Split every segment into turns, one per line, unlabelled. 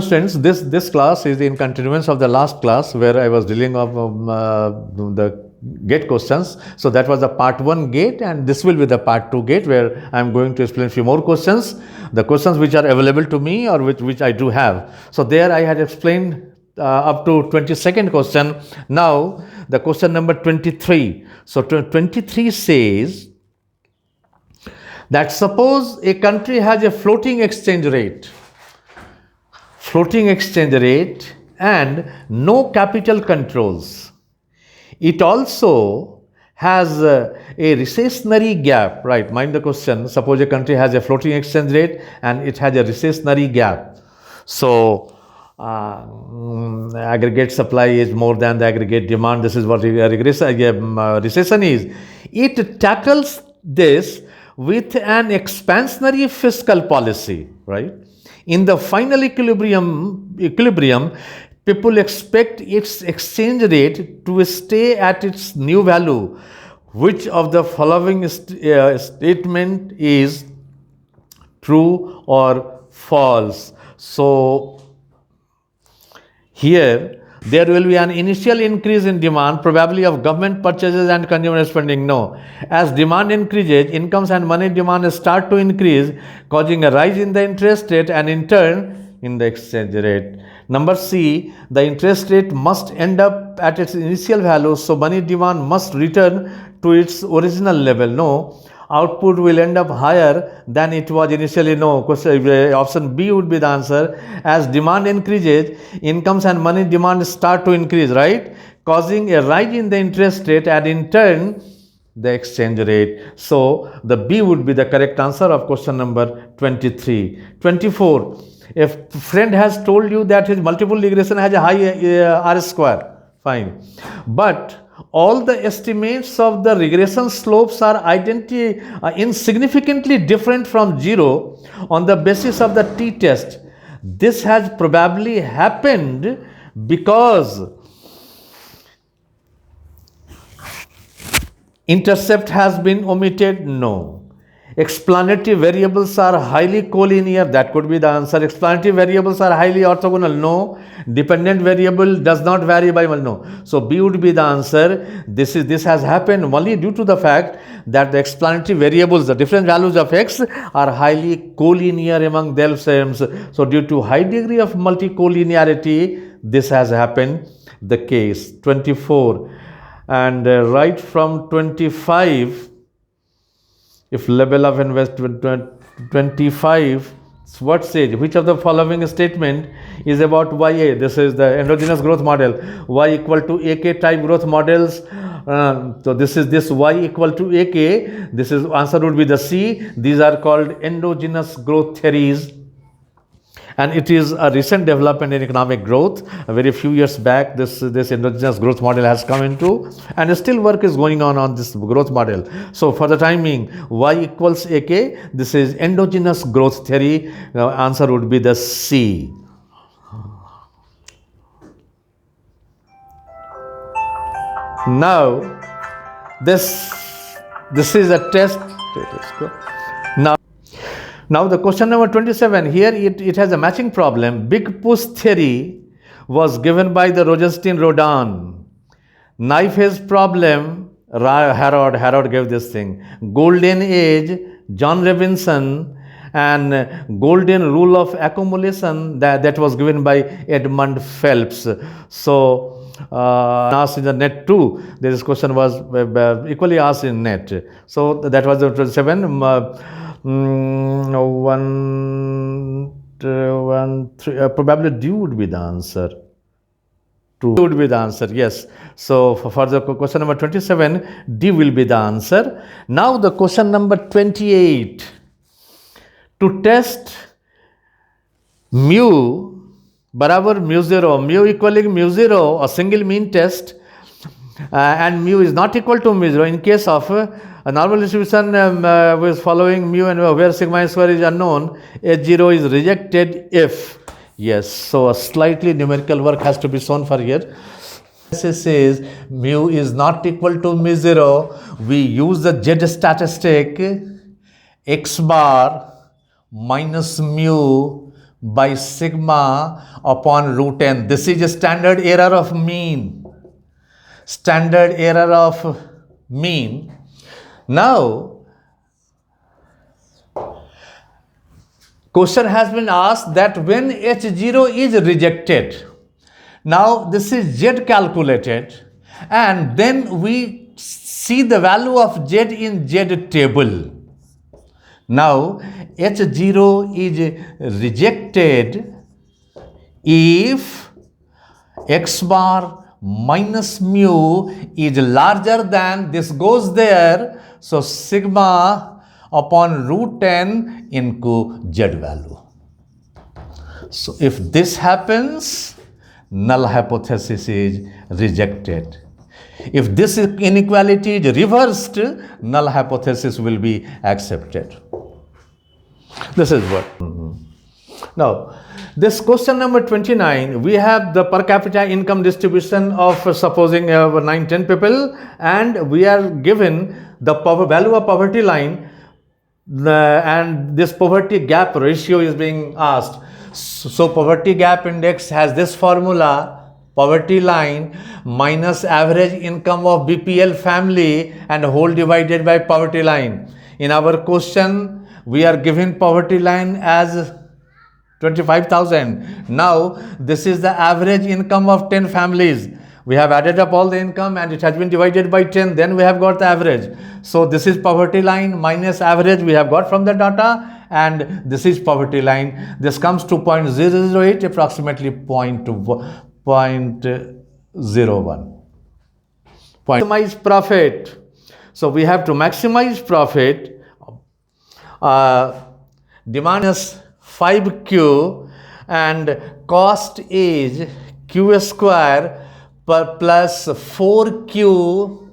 Students, this class is in continuance of the last class where I was dealing of the gate questions. So that was the part 1 gate, and this will be the part 2 gate where I am going to explain a few more questions, the questions which are available to me or which I do have. So there I had explained up to 22nd question. Now the question number 23. So 23 says that suppose a country has a floating exchange rate and no capital controls. It also has a recessionary gap, right? Mind the question. Suppose a country has a floating exchange rate and it has a recessionary gap. So aggregate supply is more than the aggregate demand. This is what recession is. It tackles this with an expansionary fiscal policy, right? In the final equilibrium, people expect its exchange rate to stay at its new value. Which of the following statement is true or false? So here there will be an initial increase in demand, probably of government purchases and consumer spending. No. As demand increases, incomes and money demand start to increase, causing a rise in the interest rate and in turn in the exchange rate. Number C, the interest rate must end up at its initial value, so money demand must return to its original level. No. Output will end up higher than it was initially. No. Option B would be the answer. As demand increases, incomes and money demand start to increase, right? Causing a rise in the interest rate and in turn the exchange rate. So the B would be the correct answer of question number 23. 24. If friend has told you that his multiple regression has a high R square, fine. But all the estimates of the regression slopes are insignificantly different from 0 on the basis of the t-test. This has probably happened because intercept has been omitted. No. Explanatory variables are highly collinear. That could be the answer. Explanatory variables are highly orthogonal. No. Dependent variable does not vary by 1. No. So B would be the answer. This has happened only due to the fact that the explanatory variables, the different values of x, are highly collinear among themselves. So due to high degree of multicollinearity, this has happened the case. 24. And right from 25, if level of investment 25, what says which of the following statement is about YA? This is the endogenous growth model. Y equal to AK type growth models. So this Y equal to AK. This is answer would be the C. These are called endogenous growth theories. And it is a recent development in economic growth. A very few years back, this endogenous growth model has come into, and still work is going on this growth model. So for the time being, Y equals AK. This is endogenous growth theory. Answer would be the C. Now, this is a test. Now the question number 27, here it has a matching problem. Big push theory was given by the Rosenstein-Rodin. Knife edge problem, Harrod gave this thing. Golden age, John Robinson, and golden rule of accumulation, that was given by Edmund Phelps. So asked in the net too. This question was equally asked in net. So that was the 27. 3, probably D would be the answer. 2 would be the answer, yes. So for the question number 27, D will be the answer. Now the question number 28. To test mu barabar mu 0, mu equaling mu 0, a single mean test, and mu is not equal to mu 0 in case of a normal distribution with following mu and where sigma square is unknown, H0 is rejected if, yes, so a slightly numerical work has to be shown for here. This says mu is not equal to mu 0. We use the Z statistic, x bar minus mu by sigma upon root n. This is a standard error of mean. Standard error of mean. Now, question has been asked that when H0 is rejected, now this is Z calculated, and then we see the value of Z in Z table. Now H0 is rejected if X bar minus mu is larger than, this goes there, so sigma upon root n into Z value. So if this happens, null hypothesis is rejected. If this inequality is reversed, null hypothesis will be accepted. This is what. Now, this question number 29, we have the per capita income distribution of supposing 9-10 people, and we are given the value of poverty line, and this poverty gap ratio is being asked. So poverty gap index has this formula: poverty line minus average income of BPL family and whole divided by poverty line. In our question, we are given poverty line as 25,000. Now, this is the average income of 10 families. We have added up all the income and it has been divided by 10. Then we have got the average. So, this is poverty line minus average we have got from the data, and this is poverty line. This comes to 0.008, approximately 0.01. Maximize profit. So, we have to maximize profit. Demand is 5Q and cost is Q square plus 4Q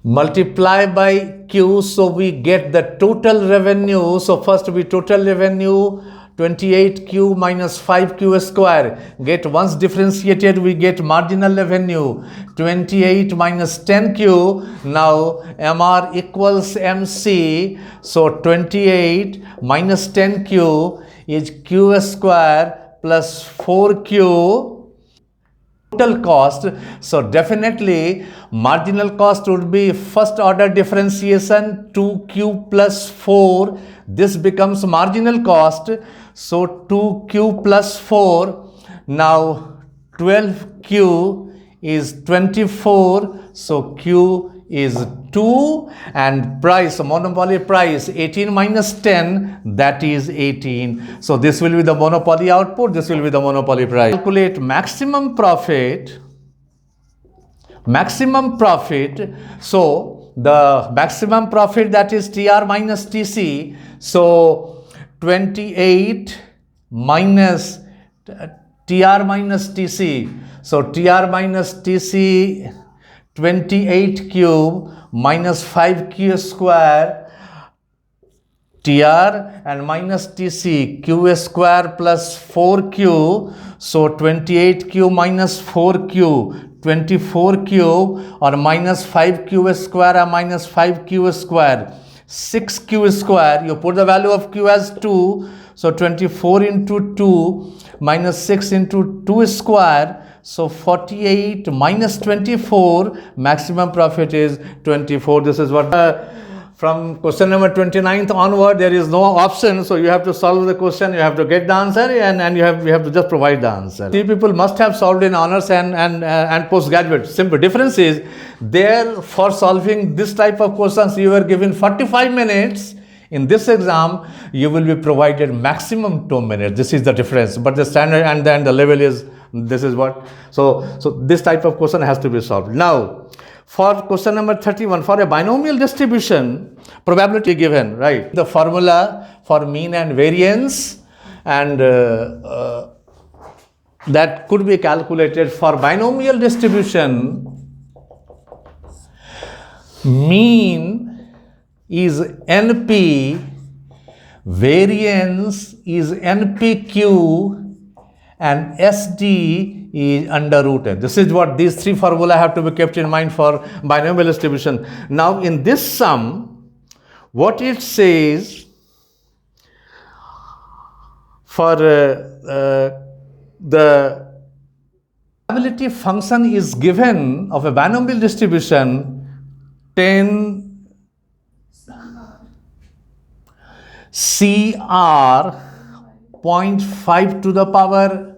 multiply by Q, so we get the total revenue. So first we total revenue 28Q minus 5Q square. Get once differentiated, we get marginal revenue 28 minus 10Q. Now MR equals MC. So 28 minus 10Q is Q square plus 4Q. Total cost. So definitely marginal cost would be first order differentiation 2Q plus 4. This becomes marginal cost. So 2Q plus 4. Now 12Q is 24. So Q is 2, and price, monopoly price 18 minus 10, that is 18. So this will be the monopoly output, this will be the monopoly price. Calculate maximum profit. So the maximum profit, that is TR minus TC. So 28 minus TR minus TC. So TR minus TC 28 cube minus 5Q square TR and minus TC Q square plus 4Q. So 28Q minus 4Q, 24Q, or minus 5Q square or minus 5Q square, 6Q square. You put the value of Q as 2. So 24 into 2 minus 6 into 2 square. So 48 minus 24, maximum profit is 24. This is what from question number 29th onward, there is no option. So you have to solve the question, you have to get the answer, and you have to just provide the answer. See, people must have solved in honors and postgraduate. Simple difference is there, for solving this type of questions you were given 45 minutes. In this exam, you will be provided maximum 2 minutes. This is the difference. But the standard and then the level is, this is what. So this type of question has to be solved. Now, for question number 31, for a binomial distribution, probability given, right? The formula for mean and variance, and that could be calculated for binomial distribution. Mean is NP, variance is NPQ, and SD is under root n. This is what these three formula have to be kept in mind for binomial distribution. Now in this sum, what it says, for the probability function is given of a binomial distribution 10 CR 0.5 to the power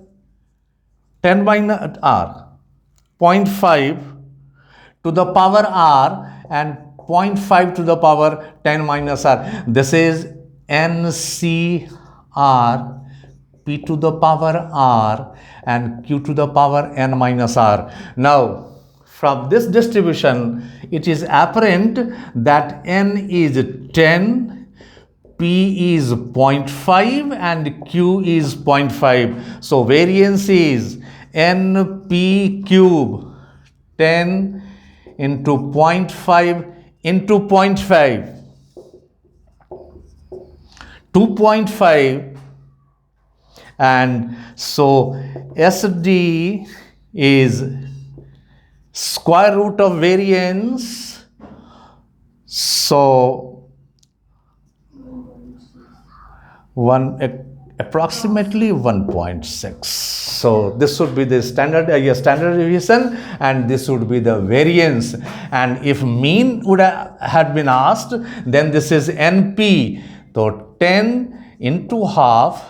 10 minus R, 0.5 to the power R and 0.5 to the power 10 minus R. This is NCR P to the power R and Q to the power N minus R. Now, from this distribution, it is apparent that N is 10, P is 0.5 and Q is 0.5. So, variance is NP cube 10 into 0.5 into 0.5. 2.5, and so SD is square root of variance, so approximately 1.6. So this would be the standard deviation and this would be the variance, and if mean would have been asked, then this is NP, so 10 into half,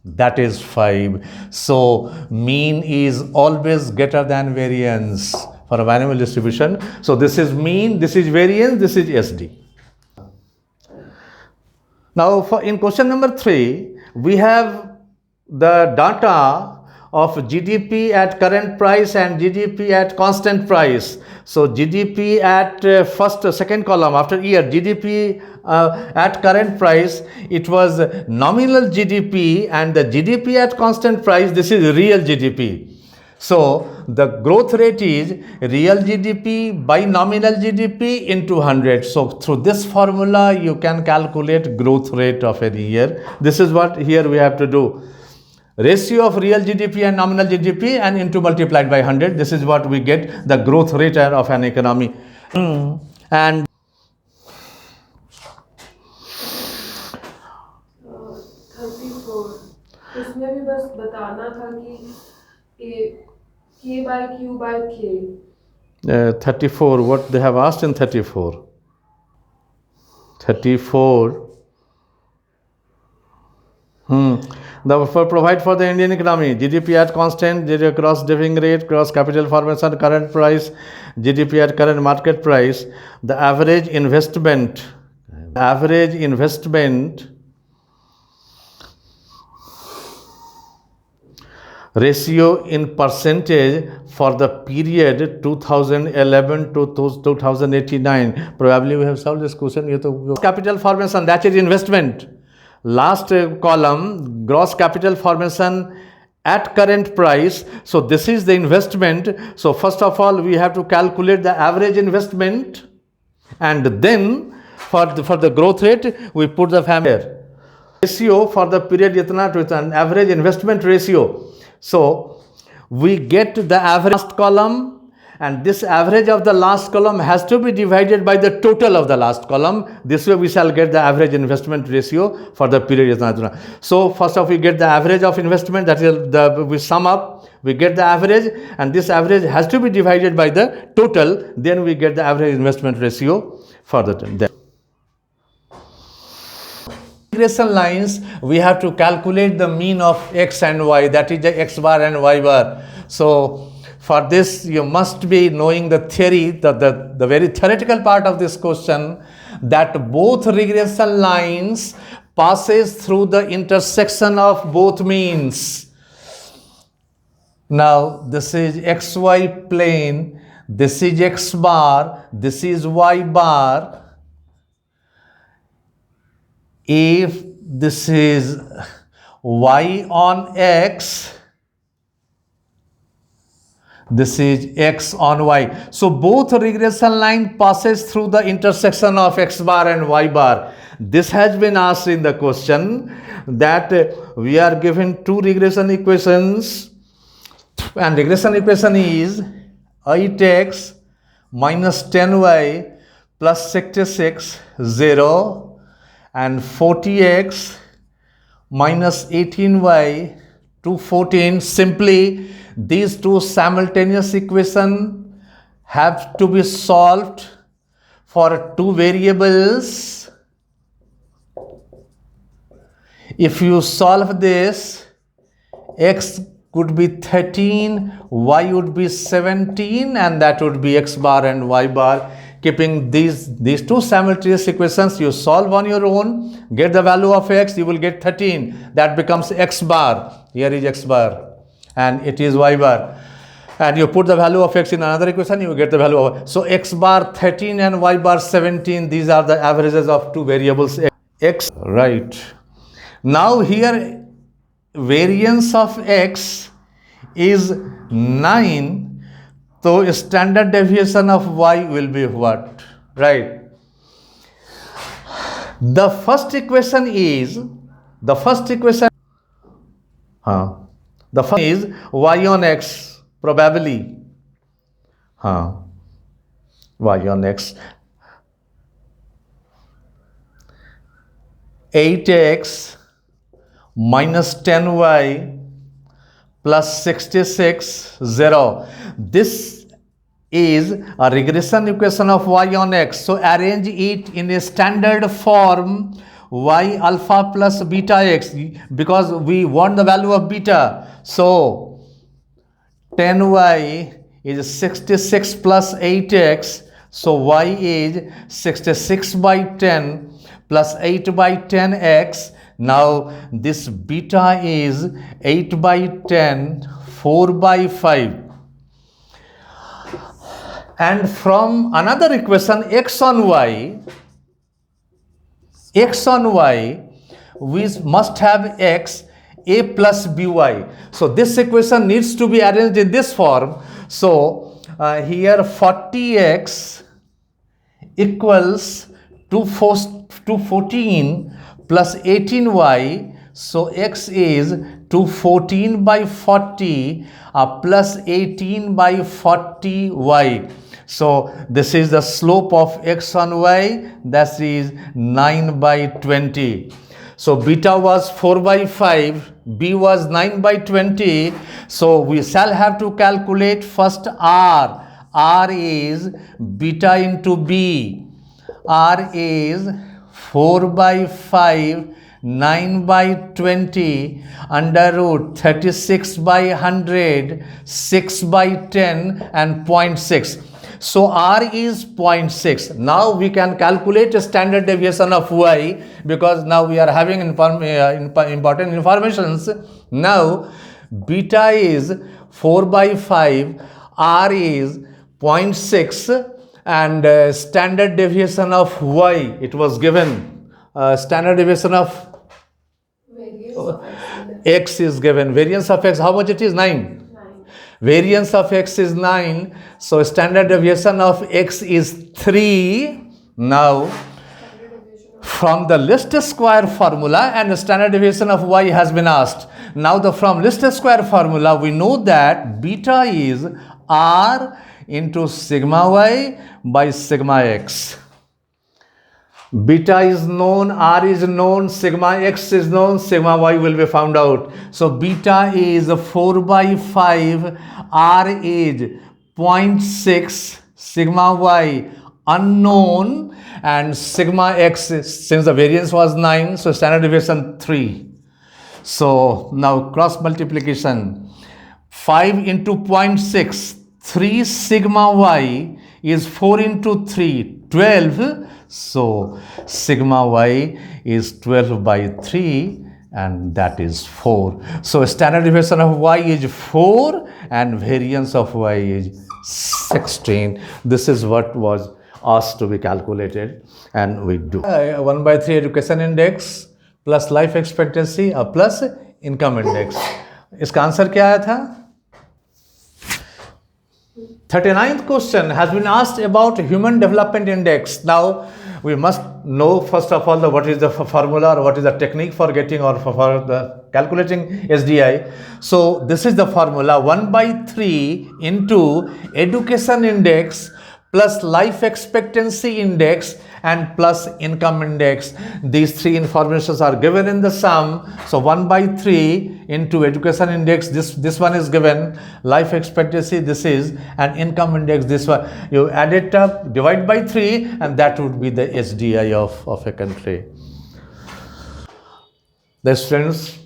that is 5. So mean is always greater than variance for a binomial distribution. So this is mean, this is variance, this is SD. Now in question number 3, we have the data of GDP at current price and GDP at constant price. So GDP at second column after year, GDP at current price, it was nominal GDP, and the GDP at constant price, this is real GDP. So the growth rate is real GDP by nominal GDP into 100. So through this formula, you can calculate growth rate of any year. This is what here we have to do. Ratio of real GDP and nominal GDP and into multiplied by 100. This is what we get the growth rate of an economy. And
34 इसमें भी बस बताना था कि K by Q by K.
34, what they have asked in 34? 34. Provide for the Indian economy, GDP at constant, gross saving rate, gross capital formation, current price, GDP at current market price, the average investment ratio in percentage for the period 2011 to 2089. Probably we have solved this question. Capital formation, that is investment. Last column, gross capital formation at current price. So this is the investment. So first of all, we have to calculate the average investment, and then for the growth rate, we put the family ratio for the period itna to an average investment ratio. So we get the average last column, and this average of the last column has to be divided by the total of the last column. This way we shall get the average investment ratio for the period. So first off, we get the average of investment, that is we sum up, we get the average, and this average has to be divided by the total, then we get the average investment ratio for the term. Regression lines, we have to calculate the mean of x and y, that is the x bar and y bar. So for this, you must be knowing the theory, the very theoretical part of this question, that both regression lines passes through the intersection of both means. Now this is xy plane, this is x bar, this is y bar. If this is y on x, this is x on y. So both regression line passes through the intersection of x bar and y bar. This has been asked in the question, that we are given two regression equations, and regression equation is 8x minus 10y plus 66, 0, and 40x minus 18y to 14. Simply these two simultaneous equations have to be solved for two variables. If you solve this, x could be 13, y would be 17, and that would be x bar and y bar. Keeping these two simultaneous equations, you solve on your own, get the value of x, you will get 13. That becomes x bar. Here is x bar and it is y bar. And you put the value of x in another equation, you get the value of. So x bar 13 and y bar 17, these are the averages of two variables x. Right. Now here variance of x is 9. So standard deviation of y will be what? Right. The first equation is y on x probably. Y on x 8x minus 10y plus 66, 0. This is a regression equation of y on x. So arrange it in a standard form, y alpha plus beta x, because we want the value of beta. So 10y is 66 plus 8x. So y is 66 by 10 plus 8 by 10x. Now this beta is 8 by 10, 4 by 5. And from another equation, x on y, we must have x a plus by. So this equation needs to be arranged in this form. So here 40x equals 214 plus 18y. So x is 214 by 40 plus 18 by 40y. So this is the slope of x on y, that is 9 by 20. So beta was 4 by 5, b was 9 by 20. So we shall have to calculate first r. R is beta into b. R is 4 by 5, 9 by 20, under root 36 by 100, 6 by 10 and 0.6. So R is 0.6. Now we can calculate a standard deviation of y, because now we are having important informations. Now beta is 4 by 5, R is 0.6, and standard deviation of y, it was given. Standard deviation of x is given. Variance of x, how much it is? 9. Variance of x is 9. So standard deviation of x is 3. Now from the least square formula, and standard deviation of y has been asked. Now from least square formula we know that beta is r into sigma y by sigma x. Beta is known, r is known, sigma x is known, sigma y will be found out. So beta is 4 by 5, r is 0.6, sigma y unknown, and sigma x, since the variance was 9, so standard deviation 3. So now cross multiplication, 5 into 0.6, 3 sigma y is 4 into 3, 12. So sigma y is 12 by 3, and that is 4. So standard deviation of y is 4 and variance of y is 16. This is what was asked to be calculated, and we do. 1 by 3 education index plus life expectancy plus income index. इसका answer क्या आया था? 39th question has been asked about human development index. Now we must know first of all what is the formula, or what is the technique for getting, or for the calculating SDI. So this is the formula: 1 by 3 into education index plus life expectancy index, and plus income index. These three informations are given in the sum. So 1 by 3 into education index, this one is given, life expectancy this is, and income index this one. You add it up, divide by 3, and that would be the HDI of a country. The students,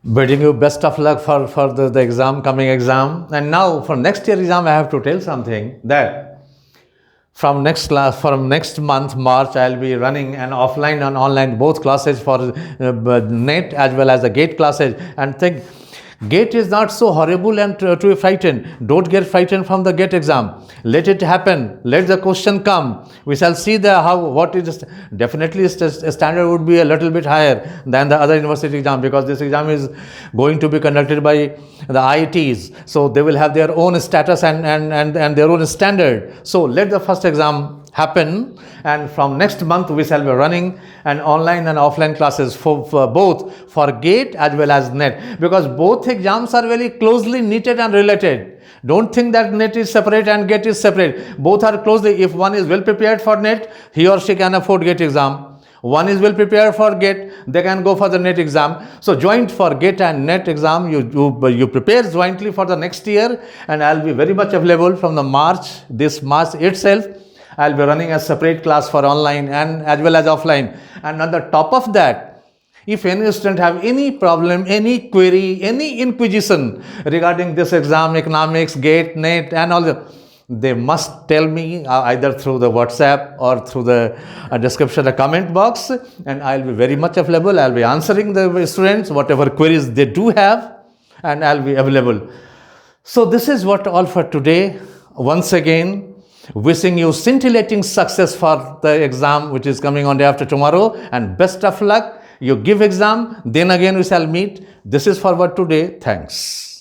wishing you best of luck for the exam, coming exam. And now for next year exam, I have to tell something that from next month, March, I'll be running an offline and online both classes for NET as well as the GATE classes. And think, GATE is not so horrible and to be frightened. Don't get frightened from the GATE exam. Let it happen. Let the question come. We shall see what is definitely standard would be a little bit higher than the other university exam, because this exam is going to be conducted by the IITs. So they will have their own status and their own standard. So let the first exam happen, and from next month we shall be running an online and offline classes for both for GATE as well as NET, because both exams are very closely knitted and related. Don't think that NET is separate and GATE is separate. Both are closely. If one is well prepared for NET, he or she can afford GATE exam. One is well prepared for GATE, they can go for the NET exam. So joint for GATE and NET exam, you prepare jointly for the next year, and I'll be very much available from this March itself. I'll be running a separate class for online and as well as offline. And on the top of that, if any student have any problem, any query, any inquisition regarding this exam, economics, GATE, NET and all, they must tell me either through the WhatsApp or through the description, the comment box, and I'll be very much available. I'll be answering the students whatever queries they do have, and I'll be available. So this is what all for today. Once again, wishing you scintillating success for the exam which is coming on day after tomorrow, and best of luck. You give exam, then again we shall meet. This is for what today. Thanks.